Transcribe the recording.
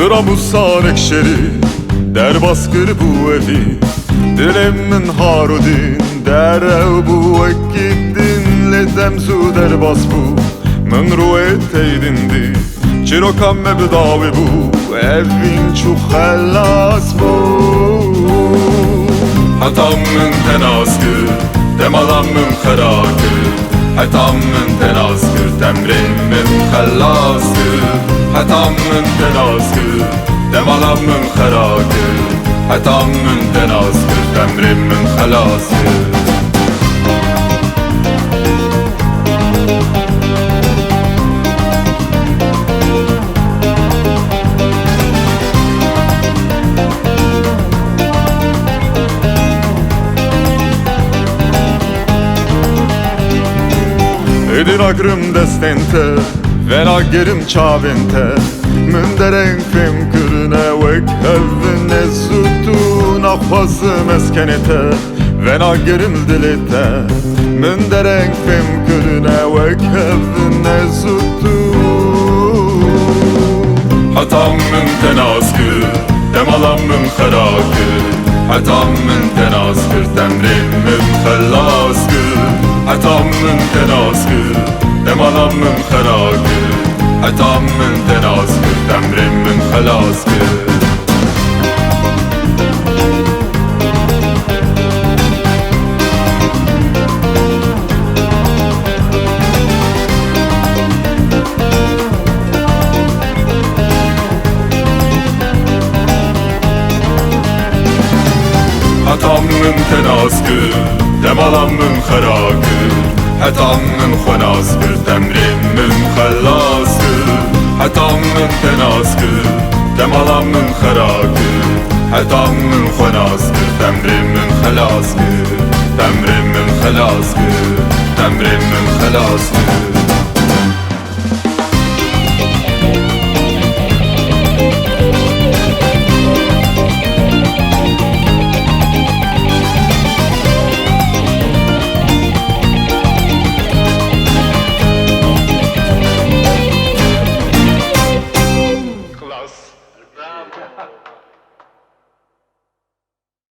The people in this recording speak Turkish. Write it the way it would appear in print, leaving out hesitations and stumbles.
Tramusan ekşeri der baskır bu evi Dilemmin harudin der ev bu ekidin Ledem su der bas bu min ruet eydindi Çirokam mebdavi bu evin çu xellas bu Hatam min tenaskır demalam min xerakır Hatam min tenaskır temrin min xellaskır Hatam min tenaskır demalam min xerakır Hatam min tenaskır temrin min xellaskır Edin agrım destente Vera gerim çavente Min dereng fem kürüne Vek evine zutun Akfazı meskenete Vera gerim dilete Min dereng fem kürüne Vek evine zutun Hatam min tenaskır Demalam min xerakır Hatam min tenaskır Temrin min xellaskır Hatam min tenaskır demalam min xerakır Hatam min tenaskır temrin min xelaskır Hatam min tenaskır demalam min xerakır Hatam min xenaskır temrin min xellaskır Hatam min tenaskır demalam min xerakır Hatam min xenaskır temrin min xelaskır Temrin min xelaskır Temrin min xelaskır